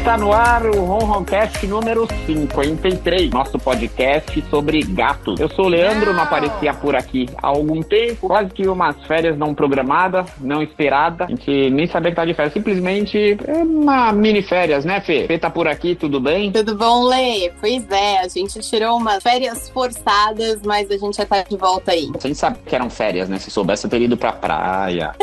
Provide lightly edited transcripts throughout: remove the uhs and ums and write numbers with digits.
Está no ar o Ronroncast número 53, nosso podcast sobre gatos. Eu sou o Leandro, não aparecia por aqui há algum tempo, quase que umas férias não programadas, não esperada. A gente nem sabia que tá de férias, simplesmente uma mini férias, né, Fê? Fê tá por aqui, tudo bem? Tudo bom, Lê? Pois é, a gente tirou umas férias forçadas, mas a gente já tá de volta aí. A gente sabe que eram férias, né? Se soubesse, eu teria ido pra praia.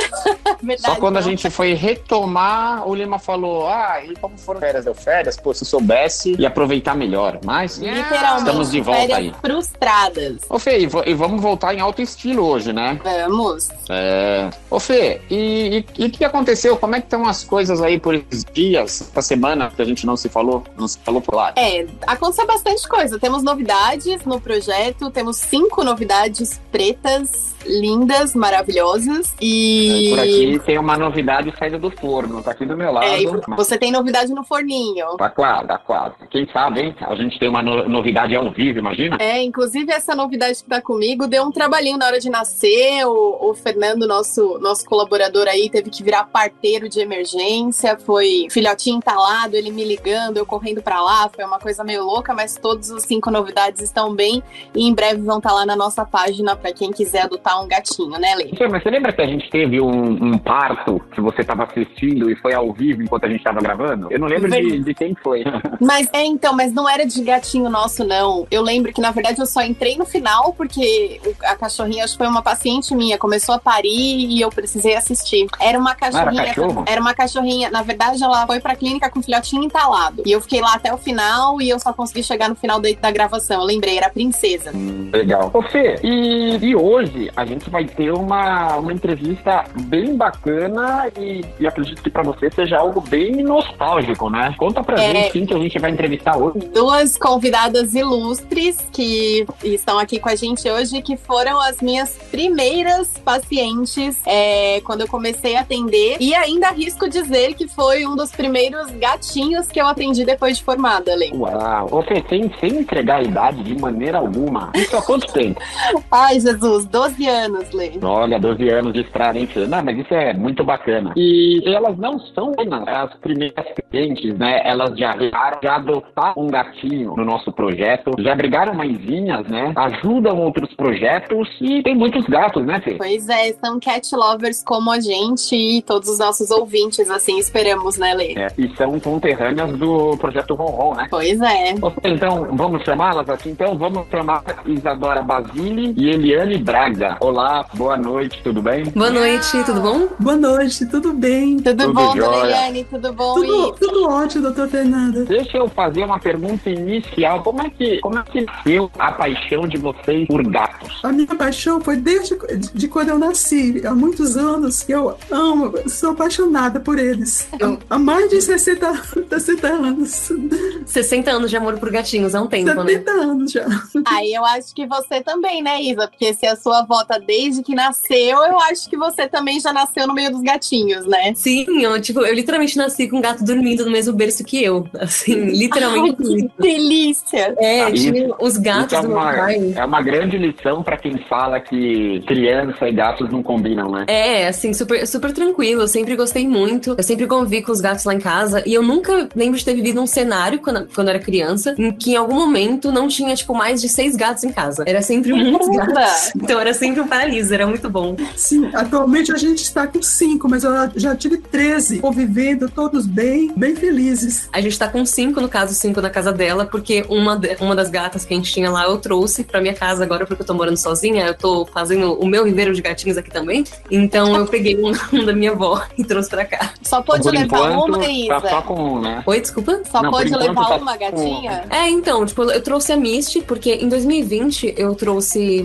Verdade, Só quando não. a gente foi retomar, o Lima falou, e como foram férias? Deu férias? Pô, se soubesse, ia aproveitar melhor. Mas, Literalmente, estamos de volta férias aí. frustradas. Ô, Fê, e vamos voltar em alto estilo hoje, né? Vamos. Ô, Fê, e o que aconteceu? Como é que estão as coisas aí por esses dias, essa semana que a gente não se falou por lá? Aconteceu bastante coisa. Temos novidades no projeto, temos 5 novidades pretas, lindas, maravilhosas. E por aqui tem uma novidade saída do forno, tá aqui do meu lado. e você tem novidade no forninho. Tá quase. Quem sabe, hein? A gente tem uma novidade ao vivo, imagina? Inclusive essa novidade que tá comigo deu um trabalhinho na hora de nascer. O Fernando, nosso colaborador aí, teve que virar parteiro de emergência. Foi filhotinho entalado, ele me ligando, eu correndo pra lá. Foi uma coisa meio louca, mas todos os 5 novidades estão bem e em breve vão estar lá na nossa página pra quem quiser adotar um gatinho, né, Lê? Mas você lembra que a gente teve um parto que você tava assistindo e foi ao vivo enquanto a gente tava gravando? Eu não lembro de quem foi. Mas não era de gatinho nosso, não. Eu lembro que, na verdade, eu só entrei no final porque a cachorrinha, acho que foi uma paciente minha, começou a parir e eu precisei assistir. Era uma cachorrinha. Era uma cachorrinha. Na verdade, ela foi pra clínica com o filhotinho entalado. E eu fiquei lá até o final e eu só consegui chegar no final da gravação. Eu lembrei, era a princesa. Legal. Ô, Fê, e hoje a gente vai ter uma entrevista bem bacana e acredito que pra você seja algo bem nostálgico, né? Conta pra gente quem que a gente vai entrevistar hoje. 2 convidadas ilustres que estão aqui com a gente hoje, que foram as minhas primeiras pacientes quando eu comecei a atender, e ainda arrisco dizer que foi um dos primeiros gatinhos que eu atendi depois de formada, Lê. Uau! Ô, Fê, sem entregar a idade de maneira alguma, isso há quanto tempo? Ai, Jesus, 12 anos, Lê. Olha, 12 anos de estrada, hein, Fê? Não, mas isso é muito bacana. E elas não são as primeiras clientes, né? Elas já adotaram um gatinho no nosso projeto, já brigaram mãezinhas, né? Ajudam outros projetos e tem muitos gatos, né, Fê? Pois é, são cat lovers como a gente e todos os nossos ouvintes, assim, esperamos, né, Lê? E são conterrâneas do projeto Ronron, né? Pois é. Então, vamos chamá-las aqui? Então, vamos chamar Isadora Basile e Eliane Braga. Olá, boa noite, tudo bem? Boa noite, tudo bom? Boa noite, tudo bem? Tudo bom, jóia. dona Eliane? Tudo bom? Tudo ótimo, doutor Fernanda. Deixa eu fazer uma pergunta inicial. Como é que nasceu a paixão de vocês por gatos? A minha paixão foi desde quando eu nasci. Há muitos anos que eu amo, sou apaixonada por eles. Há mais de 60 anos. 60 anos de amor por gatinhos, é um tempo, 70 anos já. Aí eu acho que você também, né, Isa? Porque se a sua avó tá desde que nasceu, eu acho que você também já nasceu no meio dos gatinhos, né? Sim, eu literalmente nasci com um gato dormindo no mesmo berço que eu. Assim, literalmente. Ai, que delícia! Tinha os gatos do meu pai. É uma grande lição pra quem fala que criança e gatos não combinam, né? Assim, super, super tranquilo. Eu sempre gostei muito. Eu sempre convivi com os gatos lá em casa. E eu nunca lembro de ter vivido um cenário, quando eu era criança, em que em algum momento não tinha, mais de 6 gatos em casa. Era sempre muitos gatos. Então era sempre um paraíso, era muito bom. Sim, atualmente a gente está com 5, mas eu já tive 13, convivendo, todos bem felizes. A gente tá com 5, no caso, 5 na casa dela, porque uma das gatas que a gente tinha lá, eu trouxe pra minha casa agora, porque eu tô morando sozinha, eu tô fazendo o meu viveiro de gatinhos aqui também, então eu peguei um da minha avó e trouxe pra cá. Só pode levar uma, Isa? Tá só com um, né? Oi, desculpa? Só Não, pode levar tá uma gatinha? Então, eu trouxe a Misty, porque em 2020 eu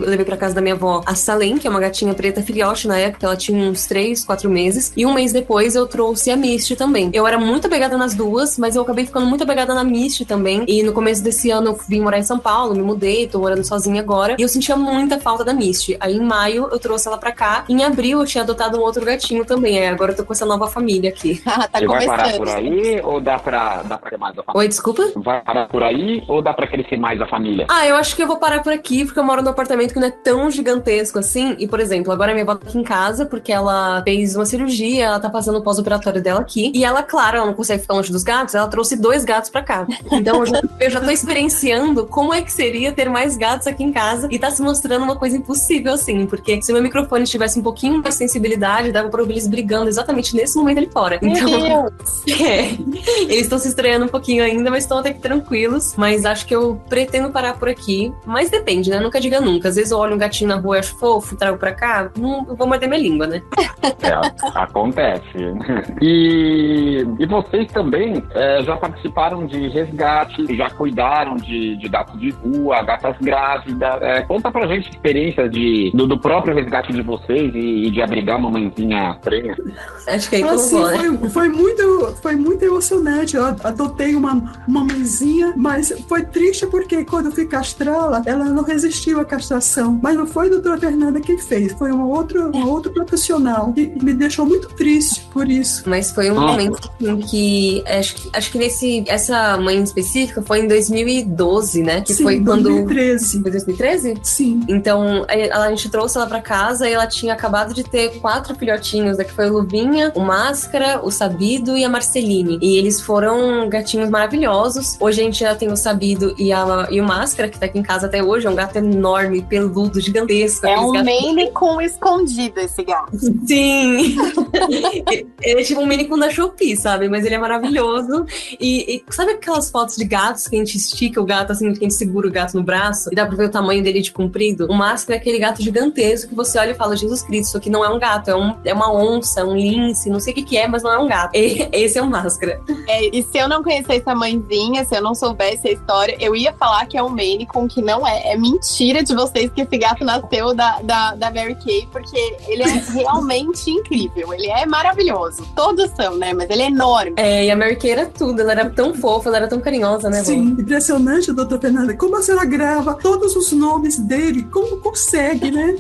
levei pra casa da minha avó a Salem, que é uma gatinha preta filhote na época, ela tinha uns 3, 4 meses, e um mês depois eu trouxe a Misty também. Eu era muito apegada nas duas, mas eu acabei ficando muito apegada na Misty também, e no começo desse ano eu vim morar em São Paulo, me mudei, tô morando sozinha agora, e eu sentia muita falta da Misty. Aí em maio eu trouxe ela pra cá, em abril eu tinha adotado um outro gatinho também, agora eu tô com essa nova família aqui. Tá Você vai começando. parar por aí ou dá pra ter mais? Oi, desculpa. Desculpa? Vai parar por aí ou dá pra crescer mais a família? Eu acho que eu vou parar por aqui, porque eu moro num apartamento que não é tão gigantesco assim. E, por exemplo, agora minha avó tá aqui em casa, porque ela fez uma cirurgia, ela tá fazendo o pós-operatório dela aqui. E ela, claro, ela não consegue ficar longe dos gatos, ela trouxe 2 gatos pra cá. Então eu já tô experienciando como é que seria ter mais gatos aqui em casa. E tá se mostrando uma coisa impossível, assim. Porque se o meu microfone tivesse um pouquinho mais sensibilidade, dava pra ouvir eles brigando exatamente nesse momento ali fora. Então, eles estão se estranhando um pouquinho ainda, mas estão até que tranquilos. Mas acho que eu pretendo parar por aqui. Mas depende, né? Nunca diga nunca. Às vezes eu olho um gatinho na rua e acho fofo, trago pra cá, eu vou morder minha língua, né? Acontece. E vocês também já participaram de resgate, já cuidaram de gatos de rua, gatas grávidas. Conta pra gente a experiência do próprio resgate de vocês e de abrigar uma mãezinha prenha. Acho que aí né? Foi muito emocionante. Eu adotei uma mãezinha, mas foi triste porque quando eu fui castrá-la, ela não resistiu à castração. Mas não foi a doutora Fernanda quem fez, foi um outro profissional. E me deixou muito triste por isso. Mas foi um momento em que acho que essa mãe específica foi em 2012, né? Que sim, foi quando 2013. Foi 2013? Sim. Então a gente trouxe ela pra casa e ela tinha acabado de ter 4 filhotinhos, né? Que foi o Luvinha, o Máscara, o Sabido e a Marceline. E eles foram gatinhos maravilhosos. Hoje a gente já tem o Sabido e o Máscara, que tá aqui em casa até hoje. É um gato enorme, peludo, gigantesco. É um Maine Coon escondido esse gato. Sim! Ele é tipo um Maine Coon da Shopee, sabe? Mas ele é maravilhoso. E sabe aquelas fotos de gatos que a gente estica o gato, assim, que a gente segura o gato no braço? E dá pra ver o tamanho dele de comprido? O Máscara é aquele gato gigantesco que você olha e fala, Jesus Cristo, isso aqui não é um gato, é uma onça, um lince, não sei o que é, mas não é um gato. Esse é o Máscara. E se eu não conhecesse a mãezinha, se eu não soubesse a história, eu ia falar que é um Maine Coon, que não é. É mentira de vocês que esse gato nasceu da Mary Kay, porque ele é realmente incrível. Ele é maravilhoso. Todos são, né? Mas ele é enorme. E a Mary Kay era tudo. Ela era tão fofa, ela era tão carinhosa, né, Sim, impressionante, doutora Fernanda. Como a senhora grava todos os nomes dele? Como consegue, né?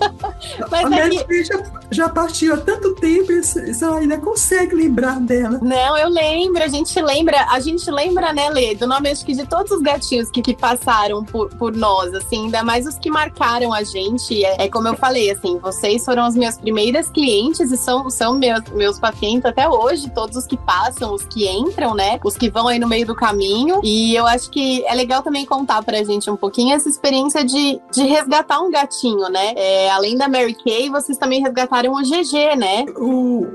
Mas a Mary Kay já partiu há tanto tempo e a senhora ainda consegue lembrar dela. Não, eu lembro. A gente lembra, né, Lê, do nome, acho que de todos os gatinhos que passaram por nós, assim, ainda mais os que marcaram a gente. É como eu falei, assim, vocês foram as minhas primeiras clientes e são meus pacientes até hoje, todos os que passam, os que entram, né, os que vão aí no meio do caminho. E eu acho que é legal também contar pra gente um pouquinho essa experiência de resgatar um gatinho, né? Além da Mary Kay, vocês também resgataram o GG, né? O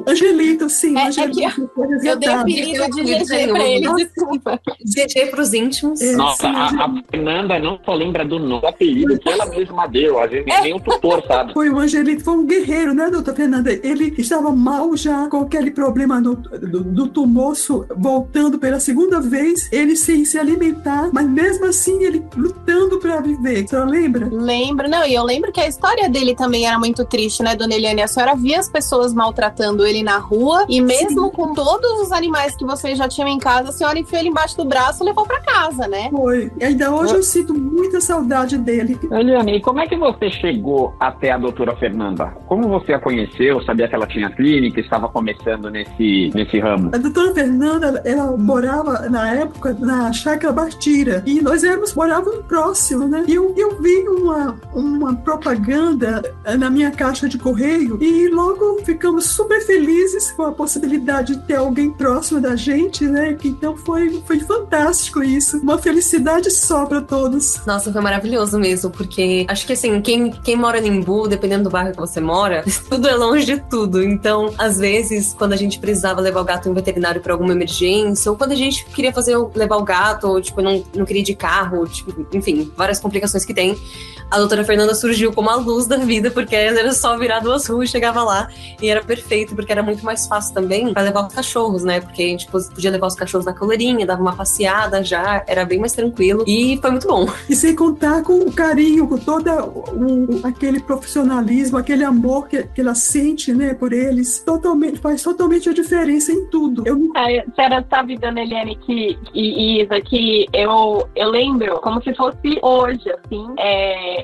Angelito, sim. Angelito eu dei o apelido de GG pra ele, desculpa. GG pros íntimos. Nossa, a Fernanda não só lembra do apelido que ela mesma deu, às vezes nem o tutor sabe. Foi o Angelito, foi um guerreiro, né, doutora Fernanda? Ele estava mal já com aquele problema do tumor voltando pela segunda vez, ele sem se alimentar, mas mesmo assim ele lutando pra viver. A senhora lembra? Lembro, não, e eu lembro que a história dele também era muito triste, né, dona Eliane? A senhora via as pessoas maltratando ele na rua e mesmo com todos os animais que vocês já tinham em casa, a senhora enfiou ele embaixo do braço e levou pra casa, né? Foi. E ainda hoje eu sinto muita saudade dele. Eliane, e como é que você chegou até a doutora Fernanda? Como você a conheceu? Sabia que ela tinha clínica, estava começando nesse ramo? A doutora Fernanda, ela morava na época na Chácara Bartira e nós morávamos próximo, né? E eu vi uma propaganda na minha caixa de correio e logo ficamos super felizes com a possibilidade de ter alguém próximo da gente, né? Então foi fantástico isso. Uma felicidade só para todos. Nossa, foi maravilhoso mesmo, porque acho que assim, quem mora em Embu, dependendo do bairro que você mora, tudo é longe de tudo. Então, às vezes, quando a gente precisava levar o gato em veterinário para alguma emergência, ou quando a gente queria levar o gato, ou tipo, não queria ir de carro, tipo, enfim, várias complicações que tem, a doutora Fernanda surgiu como a luz da vida, porque era só virar 2 ruas e chegava lá, e era perfeito, porque era muito mais fácil também para levar os cachorros, né? Porque a gente podia levar os cachorros na coleirinha, dava uma passeada já, era bem mais tranquilo, e foi muito bom. E sem contar com o carinho, com todo aquele profissionalismo, aquele amor que ela sente, né, por eles, faz totalmente a diferença em tudo. A senhora sabe, dona Eliane, e Isa, que eu lembro como se fosse hoje, assim,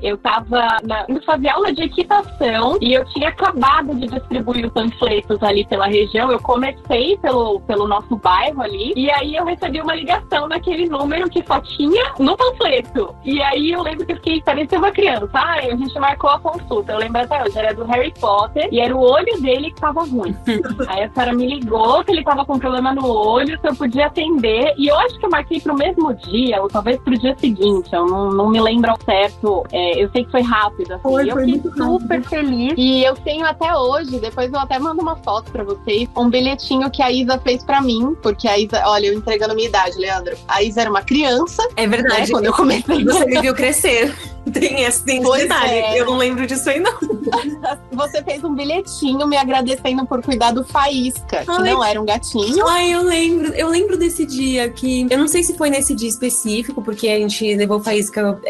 eu tava indo fazer aula de equitação e eu tinha acabado de distribuir os panfletos ali pela região. Eu comecei pelo nosso bairro ali, e aí aí eu recebi uma ligação naquele número que só tinha no panfleto. E aí eu lembro que eu fiquei parecendo uma criança. A gente marcou a consulta. Eu lembro até hoje, era do Harry Potter e era o olho dele que tava ruim. Aí a senhora me ligou que ele tava com problema no olho, se eu podia atender. E eu acho que eu marquei pro mesmo dia, ou talvez pro dia seguinte. Eu não me lembro ao certo. Eu sei que foi rápido, assim. Foi eu fiquei super rápido. feliz. E eu tenho até hoje, depois eu até mando uma foto pra vocês, um bilhetinho que a Isa fez pra mim. Porque a Isa, olha, eu entregando a minha idade, Leandro. A Isa era uma criança. É verdade. Né, quando eu comecei. Você me viu crescer. Tem esse detalhe. É. Eu não lembro disso aí, não. Você fez um bilhetinho me agradecendo por cuidar do Faísca, que não era um gatinho. Ai, eu lembro desse dia que... Eu não sei se foi nesse dia específico, porque a gente levou o Faísca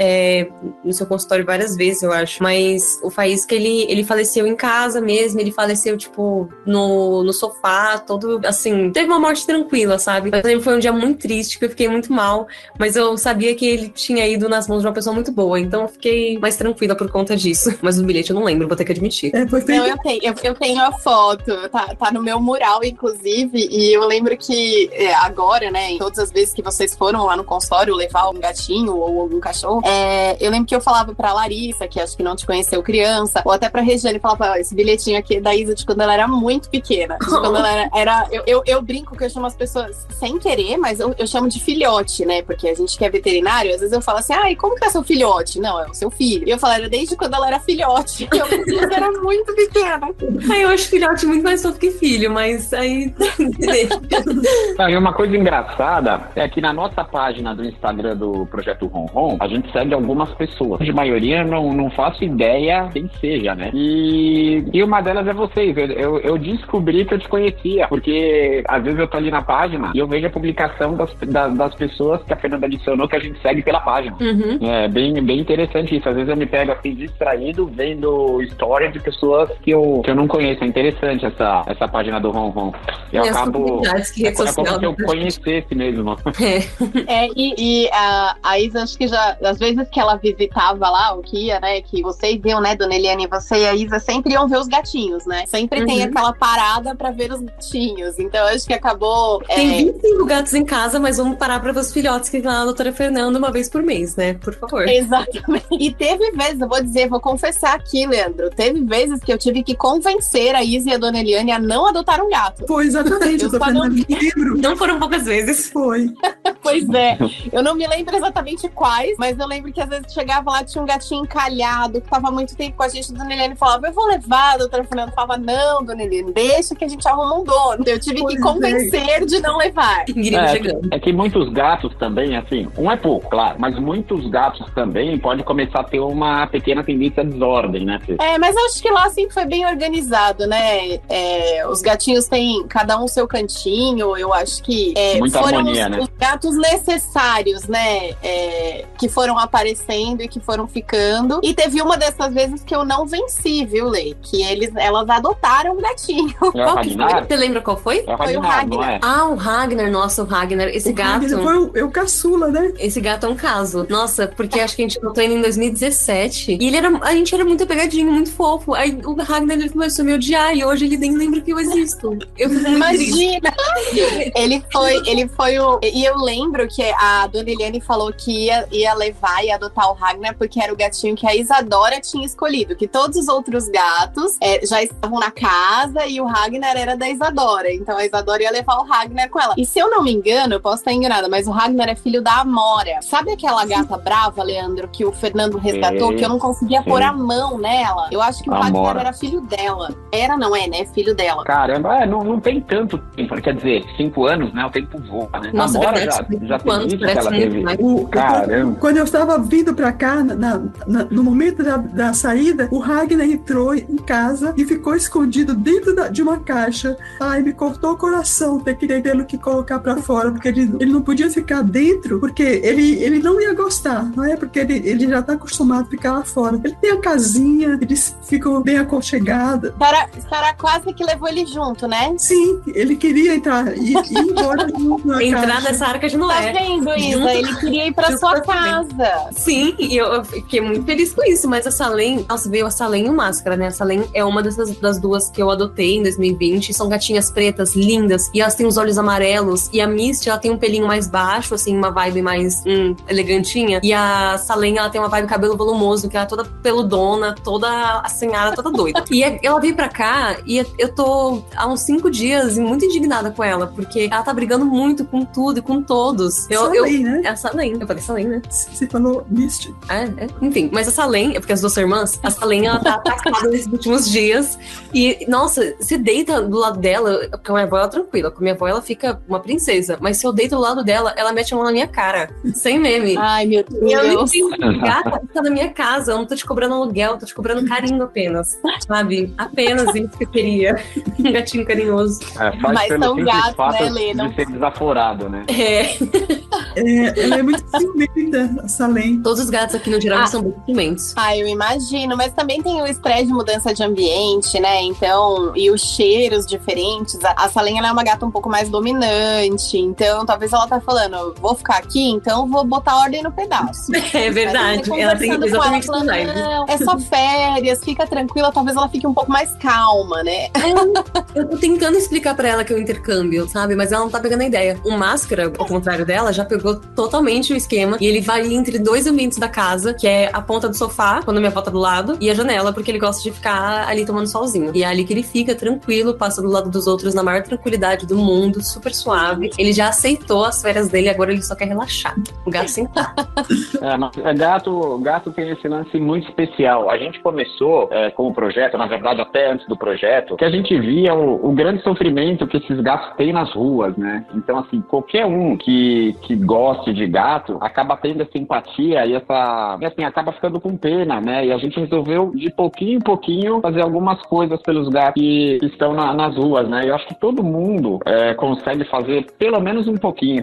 no seu consultório várias vezes, eu acho. Mas o Faísca, ele faleceu em casa mesmo. Ele faleceu, tipo, no sofá, todo, assim... Teve uma morte tranquila, sabe? Eu lembro que foi um dia muito triste, que eu fiquei muito mal. Mas eu sabia que ele tinha ido nas mãos de uma pessoa muito boa. Então eu fiquei mais tranquila por conta disso. Mas o bilhete eu não lembro, vou ter que admitir. Não, eu tenho a foto, tá no meu mural, inclusive, e eu lembro que agora, né, em todas as vezes que vocês foram lá no consultório levar um gatinho ou algum cachorro, eu lembro que eu falava pra Larissa, que acho que não te conheceu criança, ou até pra Regiane, falava, esse bilhetinho aqui é da Isa de quando ela era muito pequena. De quando ela era eu brinco que eu chamo as pessoas sem querer, mas eu chamo de filhote, né, porque a gente que é veterinário, às vezes eu falo assim, e como que é seu filhote? Não, é o seu filho. E eu falo, era desde quando ela era filhote. Eu era muito pequena. Eu acho filhote muito mais fofo que filho, mas aí... E uma coisa engraçada é que na nossa página do Instagram do Projeto Ronron, a gente segue algumas pessoas. De maioria, não faço ideia quem seja, né? E uma delas é vocês. Eu descobri que eu te conhecia, porque às vezes eu tô ali na página e eu vejo a publicação das pessoas que a Fernanda adicionou, que a gente segue pela página. Uhum. É bem interessante isso. Às vezes eu me pego assim distraído vendo história de pessoas que eu não conheço. É interessante essa página do Ronron. Eu acabo... É como se eu conhecesse mesmo. E a Isa, acho que já, às vezes que ela visitava lá, o que ia, né, que vocês iam, né, dona Eliane, você e a Isa sempre iam ver os gatinhos, né? Sempre tem aquela parada pra ver os gatinhos. Então, acho que acabou... Tem 25 gatos em casa, mas vamos parar pra ver os filhotes que tem lá na doutora Fernanda uma vez por mês, né? Por favor. Exatamente. E teve vezes, vou confessar aqui, Leandro, teve vezes que eu tive que convencer a Isa e a dona Eliane a não adotar um gato. Foi exatamente, eu não me lembro. Não foram poucas vezes. Foi. Pois é. Eu não me lembro exatamente quais, mas eu lembro que às vezes chegava lá, tinha um gatinho encalhado, que tava muito tempo com a gente, a dona Eliane falava, eu vou levar, a doutora Fernanda falava, não, dona Eliane, deixa que a gente arruma um dono. Eu tive que convencer de não levar. É que muitos gatos também, assim, um é pouco, claro, mas muitos gatos também podem começar a ter uma pequena tendência à desordem, né? Mas eu acho que lá sempre foi bem organizado, né? Os gatinhos têm cada um seu cantinho, eu acho que muita foram harmonia, né? os gatos necessários, né? Que foram aparecendo e que foram ficando. E teve uma dessas vezes que eu não venci, viu, Lei? Que elas adotaram um gatinho. É o Ragnar? Você lembra qual foi? Foi o Ragnar. Não é? O Ragnar, nossa, o Ragnar. Esse gato... Ragnar foi o caçula, né? Esse gato é um caso. Nossa, porque acho que a gente botou ele em 2017. E a gente era muito apegadinho, muito fofo. Aí o Ragnar, ele começou a me odiar. E hoje ele nem lembra que eu existo. Eu fico muito triste. Imagina! Ele foi o... E eu lembro que a dona Eliane falou que ia levar e adotar o Ragnar porque era o gatinho que a Isadora tinha escolhido. Que todos os outros gatos já estavam na casa e o Ragnar era da Isadora. Então a Isadora ia levar o Ragnar com ela. E se eu não me engano, eu posso estar enganada, mas o Ragnar é filho da Amora. Sabe aquela gata brava, Leandro, que o Fernando resgatou, que eu não conseguia pôr a mão nela? Eu acho que o Ragnar era filho dela. Não é, né? Filho dela. Caramba, não tem tanto tempo. Quer dizer, 5 anos, né? O tempo voa, né? Nossa, Amora verdade, já tem anos, isso que ela teve. Caramba. Quando eu estava vindo pra cá, no momento da saída, o Ragnar entrou em casa e ficou escondido dentro de uma caixa. Ai, me cortou o coração ter que tê-lo que colocar pra fora, porque ele não podia ficar dentro, porque ele não ia gostar, não é? Porque ele já tá acostumado a ficar lá fora. Ele tem a casinha, eles ficam bem aconchegados. Sarah quase que levou ele junto, né? Sim, ele queria entrar e ir embora junto na Entrar caixa. nessa arca de não Tá é. vendo, Isa? Ele queria ir pra sua casa. Sim, e eu fiquei muito feliz com isso, mas a Salem, nossa, veio a Salem e o Máscara, né? A Salem é uma das duas que eu adotei em 2020, são gatinhas pretas, lindas, e elas têm os olhos amarelos, e a Misty, ela tem um pelinho mais baixo, assim, uma vibe mais elegantinha, e a Salem, ela tem uma vibe cabelo volumoso, que ela é toda peludona, toda assanhada, toda doida. E ela veio pra cá, e eu tô há uns 5 dias muito indignada com ela, porque ela tá brigando muito com tudo e com todos. Salem, né? É a Salem, eu falei Salem, né? Você falou Misty. Enfim, mas a Salem, é porque as duas são irmãs, a Salem, ela tá atacada nesses últimos dias. E, nossa, se deita do lado dela, porque a minha avó, ela é tranquila. Com a minha avó, ela fica uma princesa. Mas se eu deito do lado dela, ela mete a mão na minha cara. Sem meme. Ai, meu E eu não Deus. entendo, gata, tá na minha casa. Eu não tô te cobrando aluguel, eu tô te cobrando carinho apenas. Sabe? Apenas isso que eu queria. Um gatinho carinhoso. Faz Mas pelo são simples gatos, fato né, Lê? Não- de ser desaforado, né? Ela é muito ciumenta, a Salem. Todos os gatos aqui no geral são bem ciumentos. Eu imagino, mas também tem o estresse de mudança de ambiente, né? Então, e os cheiros diferentes. A Salem, ela é uma gata um pouco mais dominante, então talvez ela tá falando, vou ficar aqui, então vou botar ordem no pedaço. É verdade. Aí Ela tem conversando com exatamente essa falando, vibe. não, é só férias, fica tranquila, talvez ela fique um pouco mais calma, né? Eu tô tentando explicar pra ela que é um intercâmbio, sabe? Mas ela não tá pegando a ideia. O Máscara, ao contrário dela, já pegou totalmente o esquema. E ele vai entre 2 ambientes da casa, que é a ponta do sofá, quando minha avó tá do lado, e a janela, porque ele gosta de ficar ali tomando solzinho. E é ali que ele fica tranquilo, passa do lado dos outros na maior tranquilidade do mundo, super suave. Ele já aceitou as férias dele, agora ele só quer relaxar. O gato sentar. Gato tem esse lance muito especial. A gente começou com o projeto, na verdade até antes do projeto, que a gente via o grande sofrimento que esses gatos têm nas ruas, né? Então, assim, qualquer um que goste de gato acaba tendo essa empatia e assim, acaba ficando com pena, né? E a gente resolveu, de pouquinho em pouquinho, fazer algumas coisas pelos gatos que estão nas ruas, né? Eu acho que todo mundo consegue fazer pelo menos um pouquinho.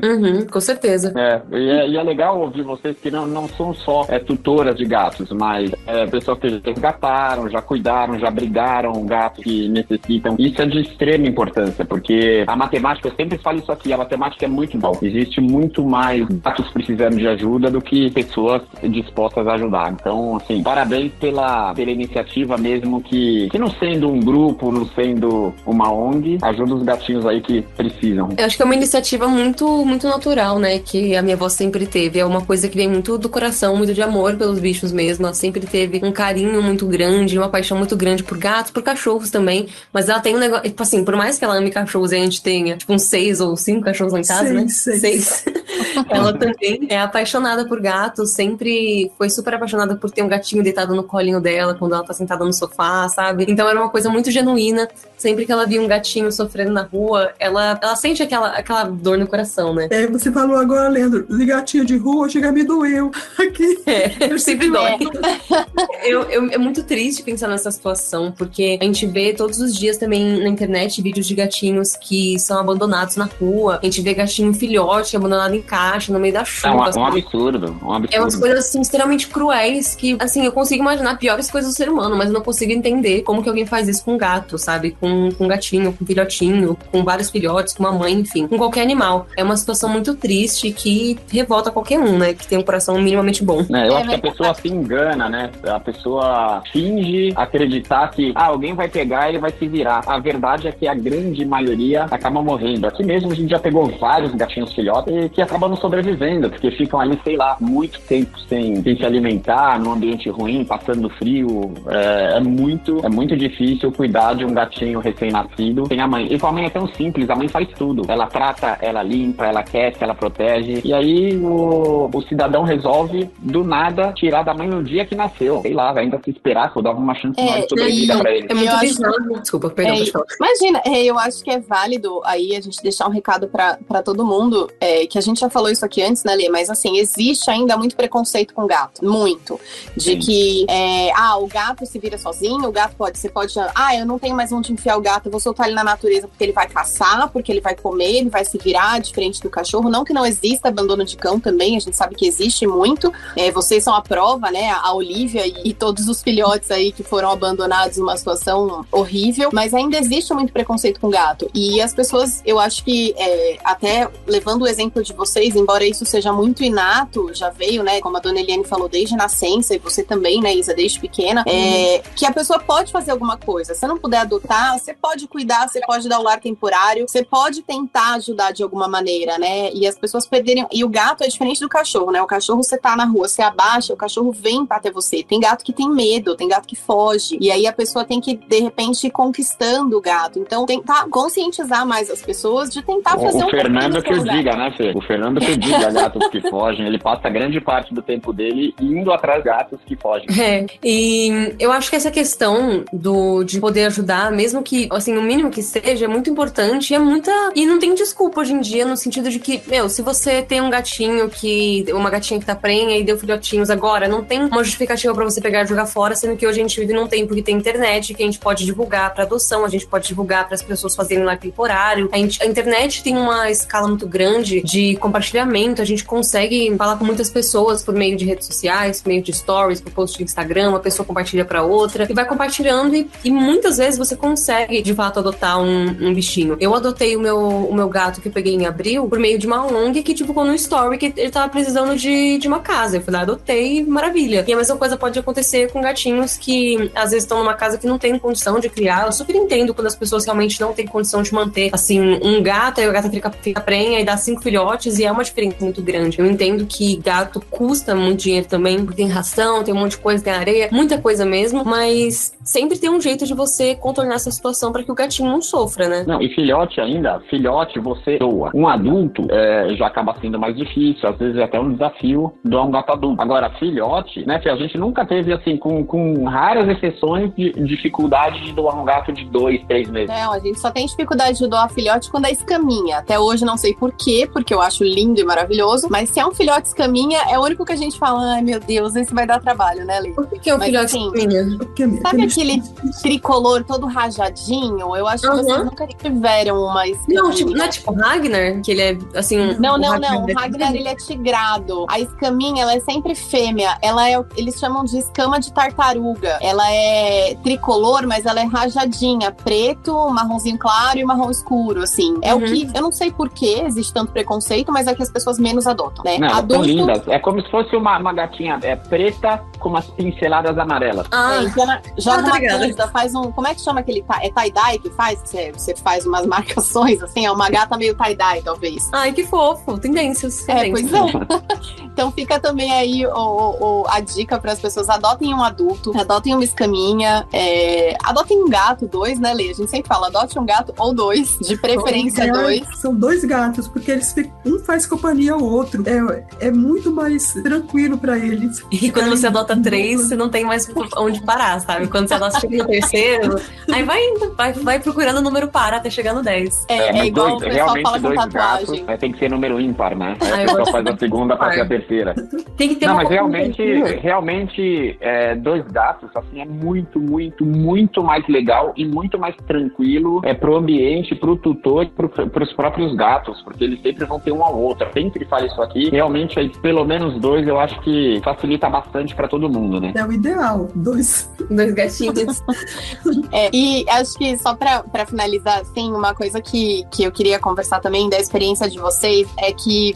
Com certeza. E é legal ouvir vocês que não são só tutoras de gatos, mas pessoas que já resgataram, já cuidaram, já brigaram gatos que necessitam. Isso é de extrema importância, porque a matemática, eu sempre falo isso aqui, a matemática é muito boa. Existe muito mais gatos precisando de ajuda do que pessoas dispostas a ajudar. Então, assim, parabéns pela iniciativa mesmo que não sendo um grupo, não sendo uma ONG, ajuda os gatinhos aí que precisam. Eu acho que é uma iniciativa muito, muito natural, né? Que a minha avó sempre teve. É uma coisa que vem muito do coração, muito de amor pelos bichos mesmo. Ela sempre teve um carinho muito grande, uma paixão muito grande por gatos, por cachorros também. Mas ela tem um negócio, tipo assim, por mais que ela ame cachorros e a gente tenha, tipo, uns 6 ou 5 cachorros lá em casa, né? 6. Ela também é apaixonada por gatos, sempre foi super apaixonada por ter um gatinho deitado no colinho dela quando ela tá sentada no sofá, sabe? Então era uma coisa muito genuína. Sempre que ela via um gatinho sofrendo na rua, ela sente aquela dor no coração, né? Você falou agora, Leandro, de gatinho de rua, chega me doeu aqui. Sempre dói. É muito triste pensar nessa situação, porque a gente vê todos os dias também na internet vídeos de gatinhos que são abandonados na rua. A gente vê gatinho filhote abandonado em caixa, no meio da chuva. Um absurdo. É umas coisas, assim, extremamente cruéis que, assim, eu consigo imaginar piores coisas do ser humano, mas eu não consigo entender como que alguém faz isso com um gato, sabe? Com um gatinho, com um filhotinho, com vários filhotes, com uma mãe, enfim, com qualquer animal. É uma situação muito triste que revolta qualquer um, né? Que tem um coração minimamente bom. Eu acho que a pessoa se engana, né? A pessoa finge acreditar que alguém vai pegar e ele vai se virar. A verdade é que a grande maioria acaba morrendo. Aqui mesmo a gente já pegou vários gatinhos filhotes que acabam não sobrevivendo, porque ficam ali, sei lá, muito tempo sem se alimentar, num ambiente ruim, passando frio. É muito difícil cuidar de um gatinho recém-nascido sem a mãe. E com a mãe é tão simples, a mãe faz tudo. Ela trata, ela limpa, ela aquece, ela protege. E aí o cidadão resolve, do nada, tirar da mãe no dia que nasceu. Sei lá, ainda se esperar, que eu dava uma chance maior de sobrevida pra ele. É muito bizarro. Desculpa, perdão, pode falar. Imagina, eu acho que é válido aí a gente deixar um recado pra todo mundo, que a gente já falou isso aqui antes, né, Lê? Mas assim, existe ainda muito preconceito com gato. Muito. De que, o gato se vira sozinho, o gato você pode, eu não tenho mais onde enfiar o gato, eu vou soltar ele na natureza porque ele vai caçar, porque ele vai comer, ele vai se virar, diferente do cachorro. Não que não exista abandono de cão também, a gente sabe que existe muito. Vocês são a prova, né? A Olivia e todos os filhotes aí que foram abandonados numa situação horrível, mas ainda existe muito preconceito com gato. E as pessoas, eu acho que, até levando o exemplo de vocês, vocês, embora isso seja muito inato, já veio, né, como a dona Eliane falou, desde nascença, e você também, né, Isa, desde pequena, que a pessoa pode fazer alguma coisa. Se não puder adotar, você pode cuidar, você pode dar o lar temporário, você pode tentar ajudar de alguma maneira, né? E as pessoas perderem... E o gato é diferente do cachorro, né? O cachorro, você tá na rua, você abaixa, o cachorro vem até você. Tem gato que tem medo, tem gato que foge. E aí a pessoa tem que, de repente, ir conquistando o gato. Então, tentar conscientizar mais as pessoas de tentar fazer um... O Fernando que eu diga, né, Fê? O Fernando que eu diga gatos que fogem. Ele passa grande parte do tempo dele indo atrás de gatos que fogem. E eu acho que essa questão de poder ajudar, mesmo que, assim, o mínimo que seja, é muito importante e não tem desculpa hoje em dia, no sentido de que, se você tem um gatinho uma gatinha que tá prenha e deu filhotinhos agora, não tem uma justificativa pra você pegar e jogar fora, sendo que hoje a gente vive num tempo que tem internet, que a gente pode divulgar pra adoção, a gente pode divulgar para as pessoas fazerem lar temporário. A internet tem uma escala muito grande de compartilhamento, a gente consegue falar com muitas pessoas por meio de redes sociais, por meio de stories, por post de Instagram, uma pessoa compartilha pra outra, e vai compartilhando e muitas vezes você consegue, de fato, adotar um bichinho. Eu adotei o meu gato que eu peguei em abril por meio de uma ONG que divulgou no story que ele tava precisando de uma casa. Eu fui lá, adotei, maravilha. E a mesma coisa pode acontecer com gatinhos que às vezes estão numa casa que não tem condição de criar. Eu super entendo quando as pessoas realmente não têm condição de manter, assim, um gato, aí o gato fica prenha e dá 5 filhotes, e é uma diferença muito grande. Eu entendo que gato custa muito dinheiro também, porque tem ração, tem um monte de coisa, tem areia, muita coisa mesmo, mas sempre tem um jeito de você contornar essa situação para que o gatinho não sofra, né? Não, e filhote você doa. Um adulto já acaba sendo mais difícil, às vezes é até um desafio doar um gato adulto. Agora, filhote, né, a gente nunca teve, assim, com raras exceções, de dificuldade de doar um gato de 2, 3 meses. Não, a gente só tem dificuldade de doar filhote quando é escaminha. Até hoje não sei por quê, porque eu acho lindo e maravilhoso, mas se é um filhote escaminha, é o único que a gente fala, ai meu Deus, esse vai dar trabalho, né, Lê? Por que é um filhote escaminha? Sabe aquele tricolor todo rajadinho? Eu acho que vocês nunca tiveram uma escaminha. Não é tipo Ragnar, que ele é assim... Não, o Ragnar, ele é tigrado. A escaminha, ela é sempre fêmea. Eles chamam de escama de tartaruga. Ela é tricolor, mas ela é rajadinha. Preto, marronzinho claro e marrom escuro, assim. É o que... Eu não sei por que existe tanto preconceito, mas é que as pessoas menos adotam, né? Não, elas são lindas. É como se fosse uma gatinha preta com umas pinceladas amarelas. Joga uma coisa, faz um... Como é que chama aquele... É tie-dye que faz? Você faz umas marcações, assim. É uma gata meio tie-dye, talvez. Ai, que fofo. Tendências. Pois é. Então fica também aí a dica para as pessoas: adotem um adulto, adotem uma escaminha, adotem um gato, 2, né, Lê? A gente sempre fala, adote um gato ou 2, de preferência 2. São 2 gatos, porque um faz companhia ao outro. É muito mais tranquilo para eles. E quando você adota 3, você não tem mais onde parar, sabe? Quando você adota o terceiro, aí vai procurando o número par até chegar no 10. É igual o pessoal fala com tatuagem. Gatos, tem que ser número ímpar, né? Aí o pessoal faz a segunda para ser a terceira. Tem que ter mas realmente 2 gatos, assim, é muito, muito, muito mais legal e muito mais tranquilo pro ambiente, pro tutor e pros próprios gatos, porque eles sempre vão ter um ao outro. Eu sempre falo isso aqui. Realmente, aí, pelo menos 2, eu acho que facilita bastante pra todo mundo, né? É o ideal, 2 gatinhos. E acho que só pra finalizar, assim, uma coisa que eu queria conversar também da experiência de vocês é que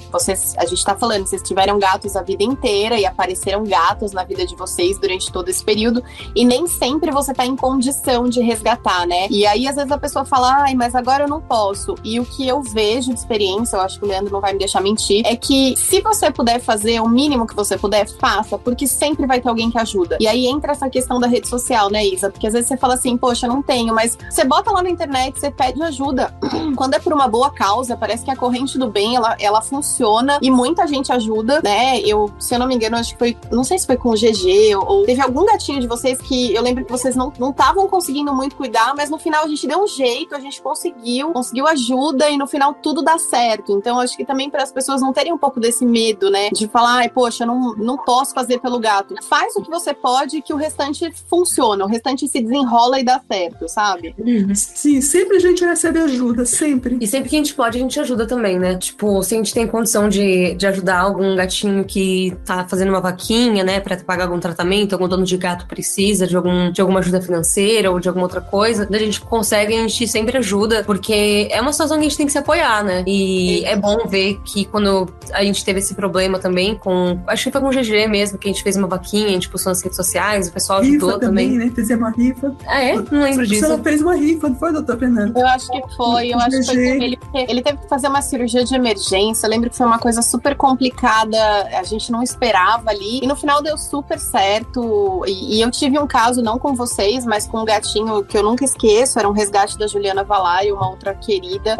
a gente tá falando, vocês tiveram gatos a vida inteira e apareceram gatos na vida de vocês durante todo esse período, e nem sempre você tá em condição de resgatar, né? E aí, às vezes, a pessoa fala, ai, mas agora eu não posso. E o que eu vejo de experiência, eu acho que o Leandro não vai me deixar mentir, é que se você puder fazer o mínimo que você puder, faça, porque sempre vai ter alguém que ajuda. E aí entra essa questão da rede social, né, Isa? Porque às vezes você fala assim, poxa, não tenho, mas você bota lá na internet, você pede ajuda. Quando é por uma boa causa, parece que a corrente do bem, ela funciona e muita gente ajuda, né? Se eu não me engano, acho que foi, não sei se foi com o GG ou teve algum gatinho de vocês que eu lembro que vocês não estavam conseguindo muito cuidar, mas no final a gente deu um jeito, a gente conseguiu ajuda e no final tudo dá certo. Então acho que também para as pessoas não terem um pouco desse medo, né? De falar, ai, poxa, eu não posso fazer pelo gato. faz o que você pode, que o restante funciona, o restante se desenrola e dá certo, sabe? Sim, sempre a gente recebe ajuda, sempre. E sempre que a gente pode, a gente ajuda também, né? Tipo, se a gente tem condição de ajudar algum gatinho que tá fazendo uma vaquinha, né, pra pagar algum tratamento, algum dono de gato precisa de alguma ajuda financeira ou de alguma outra coisa, a gente consegue, a gente sempre ajuda, porque é uma situação que a gente tem que se apoiar, né? E é bom ver que quando a gente teve esse problema também acho que foi com o GG mesmo, que a gente fez uma vaquinha, a gente postou nas redes sociais, o pessoal ajudou rifa também, né? Fizemos uma rifa. Ah, é? Não lembro disso. Você fez uma rifa, não foi, doutor Fernando? Eu acho que foi. Eu acho que foi ele teve que fazer uma cirurgia de emergência. Eu lembro que foi uma coisa super complicada. A gente não esperava ali. E no final deu super certo. E eu tive um caso, não com vocês, mas com um gatinho que eu nunca esqueço. Era um resgate da Juliana Valai, uma outra querida,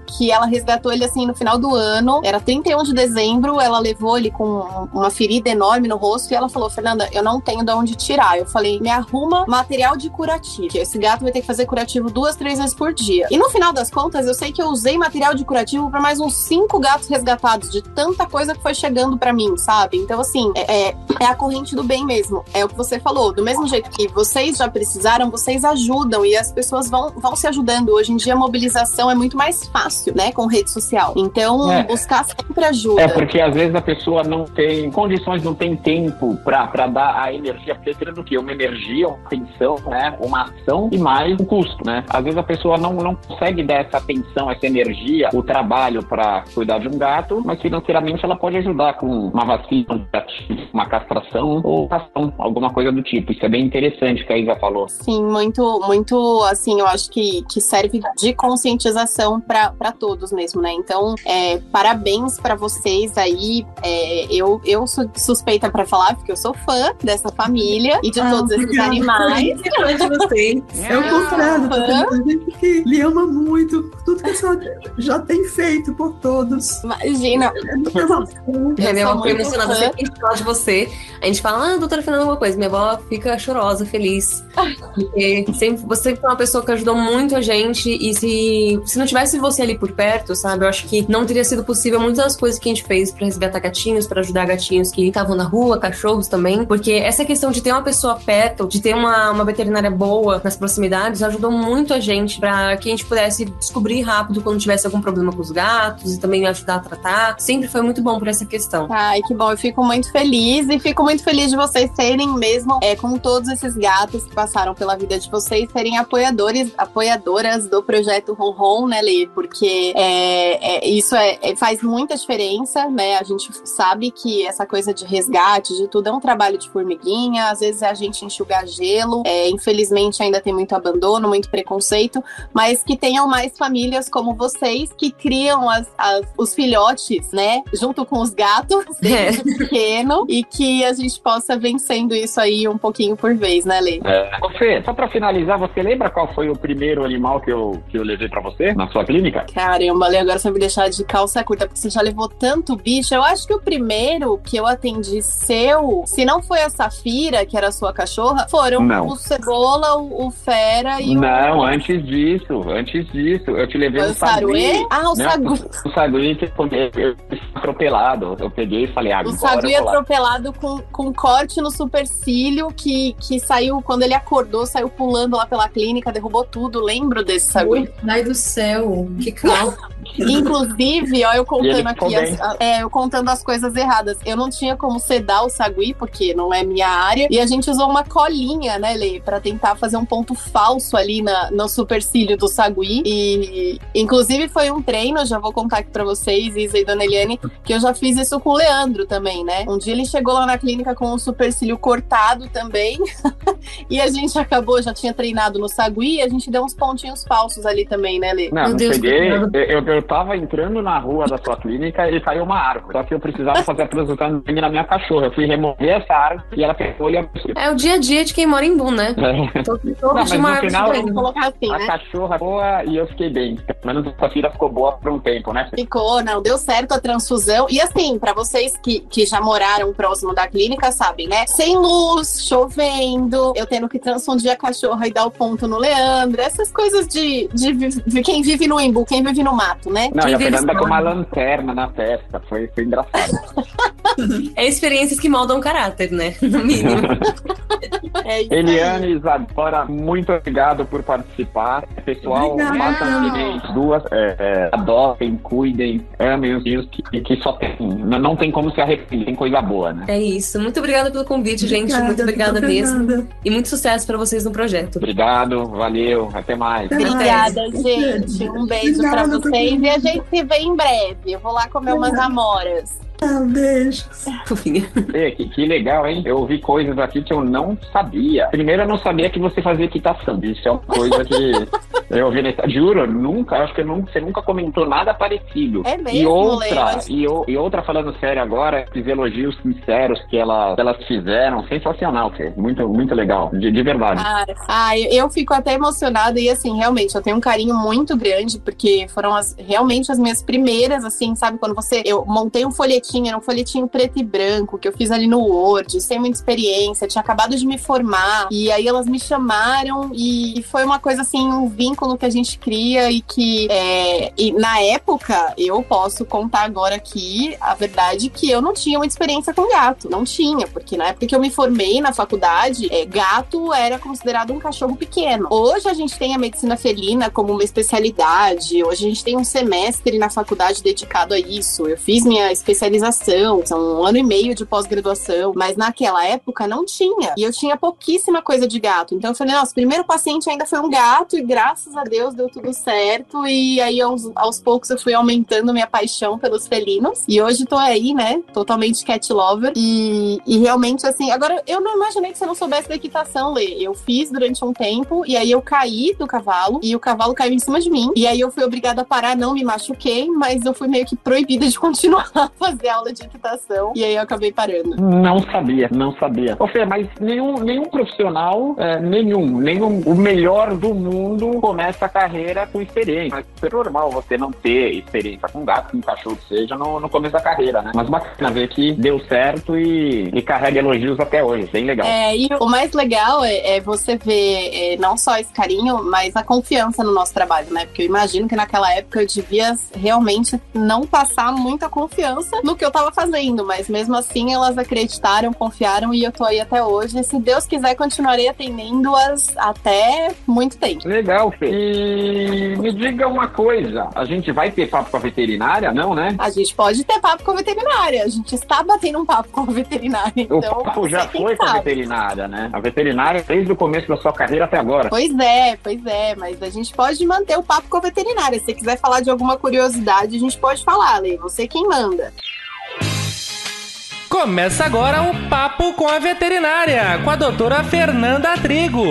que ela resgatou ele assim no final do ano. Era 31 de dezembro. Ela levou ele com uma ferida enorme no rosto. E ela falou: Fernanda, eu não tenho de onde tirar. Eu falei: me arruma material de curativo. Esse gato vai ter que fazer curativo 2, 3 vezes por dia. E no final das contas, eu sei que eu usei material de curativo para mais uns 5 gatos resgatados, de tanta coisa que foi chegando para mim, sabe? Então, assim, é a corrente do bem mesmo. É o que você falou. Do mesmo jeito que vocês já precisaram, vocês ajudam e as pessoas vão se ajudando. Hoje em dia, a mobilização é muito mais fácil, né? Com rede social. Então, buscar sempre ajuda. Porque às vezes a pessoa não tem condições, não tem tempo para dar a energia, porque seria do quê? Uma energia, uma atenção, né? Uma ação e mais um custo, né? Às vezes a pessoa não consegue dar essa atenção, essa energia, o trabalho para cuidar de um gato, mas financeiramente ela pode ajudar com uma vacina, uma castração ou ação, alguma coisa do tipo. Isso é bem interessante que a Isa falou. Sim, muito, muito, assim, eu acho que serve de conscientização para todos mesmo, né? Então, parabéns para vocês aí. Eu sou suspeita para falar, porque eu sou fã dessa família e de todos esses animais. É o contrário, a gente que lhe ama muito, tudo que a senhora já tem feito por todos. Imagina. Minha avó foi emocionada sempre que a gente fala de você. A gente fala, doutora Fernanda, alguma coisa. Minha avó fica chorosa, feliz. Porque você sempre foi uma pessoa que ajudou muito a gente. E se não tivesse você ali por perto, sabe? Eu acho que não teria sido possível muitas das coisas que a gente fez pra resgatar gatinhos, pra ajudar gatinhos que estavam na rua, cachorros também. Porque essa questão de ter uma pessoa perto, de ter uma veterinária boa nas proximidades, ajudou muito a gente pra que a gente pudesse descobrir rápido quando tivesse algum problema com os gatos e também ajudar a tratar. Sempre foi muito bom por essa questão. Ai, que bom. Eu fico muito feliz e fico muito feliz de vocês serem mesmo, com todos esses gatos que passaram pela vida de vocês, serem apoiadoras do projeto Ronron, né, Lê? Porque isso faz muita diferença, né? A gente sabe que essa coisa de resgate, de tudo, é um trabalho de formiguinha. Às vezes a gente enxugar gelo. Infelizmente ainda tem muito abandono, muito preconceito, mas que tenham mais famílias como vocês que criam os filhotes, né? Junto com os gatos, desde pequeno, e que a gente possa vencendo isso aí um pouquinho por vez, né, Lê? Ô Fê, só pra finalizar, você lembra qual foi o primeiro animal que eu levei pra você na sua clínica? Caramba, Lê, agora você vai me deixar de calça curta, porque você já levou tanto bicho. Eu acho que o primeiro que eu atendi se não foi a Safira, que era a sua cachorra, foram o Cebola, o Fera e Não, antes disso. Eu te levei um Sagui. O Sagui. O Sagui que eu atropelado. Eu peguei e falei, o Sagui atropelado com corte no supercílio que saiu, quando ele acordou, saiu pulando lá pela clínica, derrubou tudo. Lembro desse Sagui. Ai do céu, que calma. Inclusive, ó, eu contando aqui, eu contando as coisas erradas. Eu não tinha como sedar o Sagui, porque não é minha área, e a gente usou uma colinha, né, Lê, pra tentar fazer um ponto falso ali no supercílio do Sagui. E, inclusive, foi um treino, já vou contar aqui pra vocês, Isa e Dona Eliane, que eu já fiz isso com o Leandro também, né? Um dia ele chegou lá na clínica com o supercílio cortado também, e a gente já tinha treinado no Sagui, e a gente deu uns pontinhos falsos ali também, né, Lê? Não cheguei, eu tava entrando na rua da sua clínica e caiu uma árvore, só que eu precisava fazer a transfusão na minha cachorra. Eu fui remover essa árvore e ela pegou e É o dia a dia de quem mora em Boom, né? Mas no final, vamos colocar assim, a cachorra boa e eu fiquei bem. Pelo menos a Safira ficou boa por um tempo, né? Ficou, não, deu certo a transfusão. E assim, pra vocês que já moraram próximo da clínica, sabem, né? Sem luz, chovendo, eu tendo que transfundir a cachorra e dar o ponto no Leandro. Essas coisas de quem vive no Embu, quem vive no mato, né? Não, e a Fernanda com uma lanterna na testa. Foi engraçado. É experiências que moldam o caráter, né? No mínimo. É isso Eliane aí. e Isadora, muito obrigado por participar. Pessoal, Obrigada. façam que nem as duas, adotem, cuidem, amem os filhos, que só tem, não tem como se arrepender, tem coisa boa, né? É isso. Muito obrigada pelo convite, gente. Muito obrigada mesmo. E muito sucesso pra vocês no projeto. Obrigado, valeu, até mais. Até mais. Obrigada, gente. Um beijo pra Obrigada, vocês. E a gente se vê em breve. Eu vou lá comer umas amoras. Beijos. Fofinha. Que legal, hein? Eu ouvi coisas aqui que eu não sabia. Primeiro, eu não sabia que você fazia equitação. Isso é uma coisa que eu ouvi nessa... Juro, acho que você nunca comentou nada parecido. É mesmo, E outra, Leo? e outra falando sério agora, esses elogios sinceros que elas fizeram, sensacional, Fê. Muito, muito legal, de verdade. Eu fico até emocionada e assim, realmente, eu tenho um carinho muito grande, porque foram realmente as minhas primeiras, assim, sabe, quando eu montei um folhetinho, era um folhetinho preto e branco, que eu fiz ali no Word, sem muita experiência, tinha acabado de me formar, e aí elas me chamaram, e foi uma coisa assim, um vínculo que a gente cria, e que e na época, eu posso contar agora aqui, a verdade que eu não tinha muita experiência com gato, não tinha, porque na época que eu me formei na faculdade, gato era considerado um cachorro pequeno. Hoje a gente tem a medicina felina como uma especialidade, hoje a gente tem um semestre na faculdade dedicado a isso, eu fiz minha especialização, são 1 ano e meio de pós-graduação, mas naquela época não tinha, e eu tinha pouquíssima coisa de gato, então eu falei, nossa, o primeiro paciente ainda foi um gato, e graças a Deus deu tudo certo, e aí aos poucos eu fui aumentando minha paixão pelos felinos, e hoje tô aí, né, totalmente cat lover, e realmente assim, agora eu não imaginei que você não soubesse da equitação, Lê, eu fiz durante um tempo, e aí eu caí do cavalo, e o cavalo caiu em cima de mim, e aí eu fui obrigada a parar, não me machuquei, mas eu fui meio que proibida de continuar a fazer aula de equitação, e aí eu acabei parando. Não sabia. Ô Fê, mas nenhum profissional, o melhor do mundo começa a carreira com experiência. Mas é super normal você não ter experiência com gato, com cachorro, que seja, no começo da carreira, né? Mas bacana ver que deu certo e carrega elogios até hoje, bem legal. E o mais legal é você ver não só esse carinho, mas a confiança no nosso trabalho, né? Porque eu imagino que naquela época eu devia realmente não passar muita confiança no que eu tava fazendo, mas mesmo assim elas acreditaram, confiaram, e eu tô aí até hoje, e se Deus quiser continuarei atendendo-as até muito tempo. Legal, Fê. E me diga uma coisa, a gente vai ter papo com a veterinária? Não, né? A gente pode ter papo com a veterinária, a gente está batendo um papo com a veterinária, então... O papo já foi com a veterinária, né? A veterinária desde o começo da sua carreira até agora. Pois é, mas a gente pode manter o papo com a veterinária. Se você quiser falar de alguma curiosidade, a gente pode falar, Lê, você quem manda. Começa agora o Papo com a Veterinária, com a doutora Fernanda Trigo.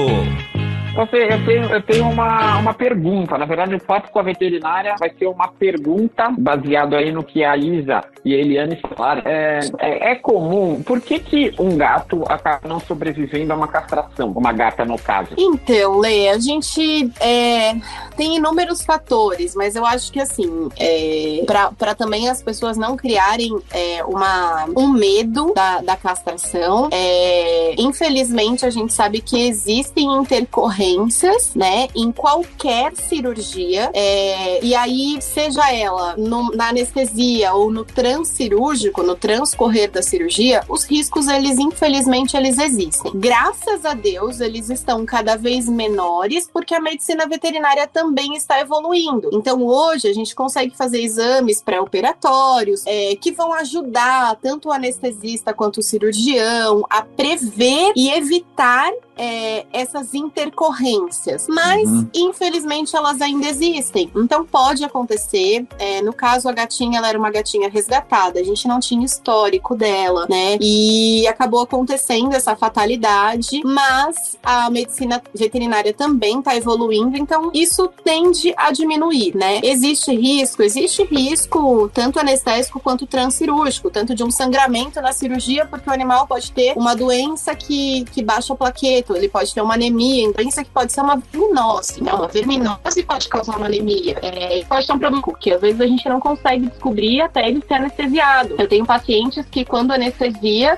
Eu tenho uma pergunta. Na verdade, o papo com a veterinária vai ser uma pergunta baseado aí no que a Isa e a Eliane falaram. É comum, por que um gato acaba não sobrevivendo a uma castração? Uma gata, no caso. Então, Lê, a gente tem inúmeros fatores, mas eu acho que assim, para também as pessoas não criarem um medo da castração, infelizmente a gente sabe que existem intercorrências, né, em qualquer cirurgia, e aí, seja ela na anestesia ou no transcirúrgico, no transcorrer da cirurgia, os riscos, infelizmente, eles existem. Graças a Deus, eles estão cada vez menores, porque a medicina veterinária também está evoluindo. Então, hoje, a gente consegue fazer exames pré-operatórios, que vão ajudar tanto o anestesista quanto o cirurgião a prever e evitar essas intercorrências, mas infelizmente elas ainda existem, então pode acontecer. No caso, a gatinha, ela era uma gatinha resgatada, a gente não tinha histórico dela, né, e acabou acontecendo essa fatalidade, mas a medicina veterinária também está evoluindo, então isso tende a diminuir, né. Existe risco tanto anestésico quanto transcirúrgico, tanto de um sangramento na cirurgia, porque o animal pode ter uma doença que baixa a plaqueta, alimento, ele pode ter uma anemia intensa que pode ser uma verminose, né? Uma verminose pode causar uma anemia. Pode ter um problema, porque às vezes a gente não consegue descobrir até ele ser anestesiado. Eu tenho pacientes que quando anestesia,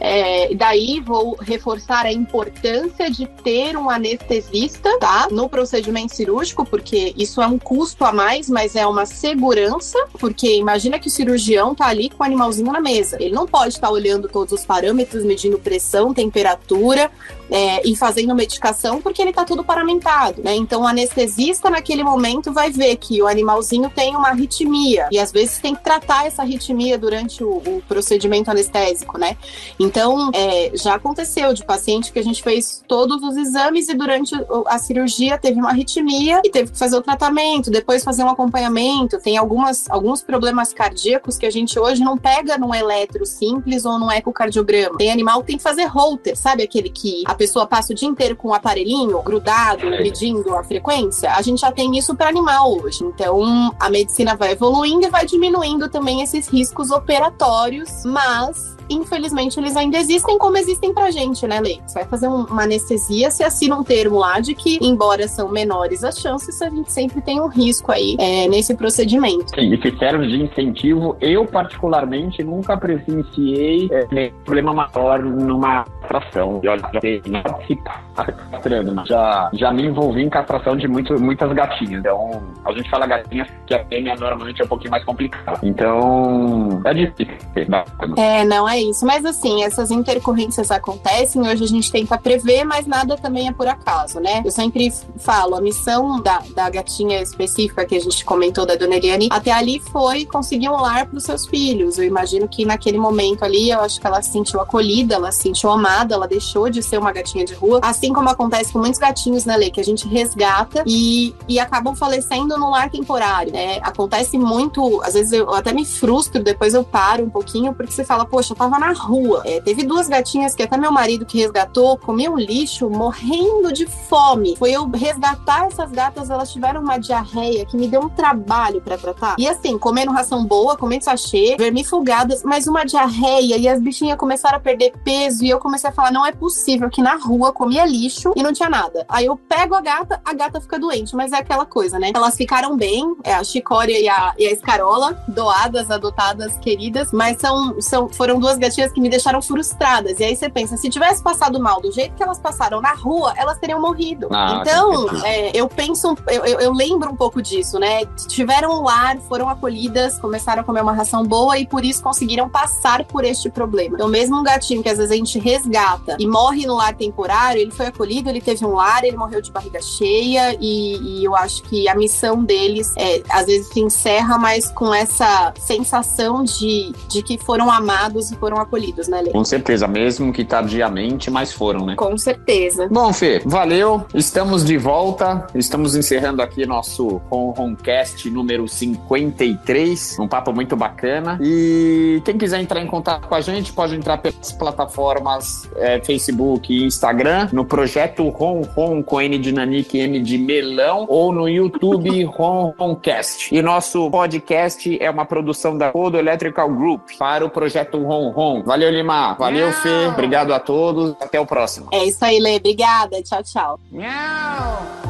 daí vou reforçar a importância de ter um anestesista, tá? No procedimento cirúrgico, porque isso é um custo a mais, mas é uma segurança, porque imagina que o cirurgião tá ali com o animalzinho na mesa. Ele não pode estar olhando todos os parâmetros, medindo pressão, temperatura, e fazendo medicação, porque ele tá tudo paramentado, né? Então o anestesista naquele momento vai ver que o animalzinho tem uma arritmia, e às vezes tem que tratar essa arritmia durante o procedimento anestésico, né? Então já aconteceu de paciente que a gente fez todos os exames e durante a cirurgia teve uma arritmia e teve que fazer o tratamento, depois fazer um acompanhamento. Tem alguns problemas cardíacos que a gente hoje não pega num eletro simples ou num ecocardiograma. Tem animal que tem que fazer Holter, sabe aquele que a pessoa passa o dia inteiro com o aparelhinho grudado, medindo a frequência? A gente já tem isso para animal hoje. Então, a medicina vai evoluindo e vai diminuindo também esses riscos operatórios, mas infelizmente eles ainda existem como existem pra gente, né, Lei? Você vai fazer uma anestesia, você assina um termo lá de que, embora são menores as chances, a gente sempre tem um risco aí nesse procedimento. Sim, e que serve de incentivo. Eu, particularmente, nunca presenciei problema maior numa castração. Eu já sei castrando, mas já me envolvi em castração de muitas gatinhas. Então, a gente fala gatinhas que a fêmea normalmente é um pouquinho mais complicada. Então, é difícil. Não é isso. Mas assim, essas intercorrências acontecem, hoje a gente tenta prever, mas nada também é por acaso, né? Eu sempre falo, a missão da gatinha específica que a gente comentou, da Dona Eliane, até ali foi conseguir um lar para os seus filhos. Eu imagino que naquele momento ali, eu acho que ela se sentiu acolhida, ela se sentiu amada, ela deixou de ser uma gatinha de rua, assim como acontece com muitos gatinhos, né, Lê, que a gente resgata e acabam falecendo no lar temporário, né? Acontece muito, às vezes eu até me frustro, depois eu paro um pouquinho, porque você fala, poxa, eu tava na rua. Teve 2 gatinhas que até meu marido que resgatou, comeu lixo, morrendo de fome. Foi eu resgatar essas gatas, elas tiveram uma diarreia que me deu um trabalho pra tratar. E assim, comendo ração boa, comendo sachê, vermifugadas, mas uma diarreia, e as bichinhas começaram a perder peso, e eu comecei a falar, não é possível que na rua comia lixo e não tinha nada. Aí eu pego a gata fica doente, mas é aquela coisa, né? Elas ficaram bem, a Chicória e a Escarola, doadas, adotadas, queridas, mas foram 2 gatinhas que me deixaram frustradas. E aí você pensa, se tivesse passado mal do jeito que elas passaram na rua, elas teriam morrido. Então, eu penso, eu lembro um pouco disso, né? Tiveram um lar, foram acolhidas, começaram a comer uma ração boa e por isso conseguiram passar por este problema. Então, mesmo um gatinho que às vezes a gente resgata e morre no lar temporário, ele foi acolhido, ele teve um lar, ele morreu de barriga cheia e eu acho que a missão deles às vezes se encerra, mas com essa sensação de que foram amados e foram acolhidos, né, Lê? Com certeza, mesmo que tardiamente, mas foram, né? Com certeza. Bom, Fê, valeu. Estamos de volta. Estamos encerrando aqui nosso Ronroncast número 53. Um papo muito bacana. E quem quiser entrar em contato com a gente, pode entrar pelas plataformas Facebook e Instagram, no projeto Ronron com N de Nanique e M de Melão, ou no YouTube Ronroncast. E nosso podcast é uma produção da Rodo Electrical Group para o projeto Ronron. Valeu, Lima. Valeu, Fê. Obrigado a todos. Até o próximo. É isso aí, Lê. Obrigada. Tchau, tchau. Miau.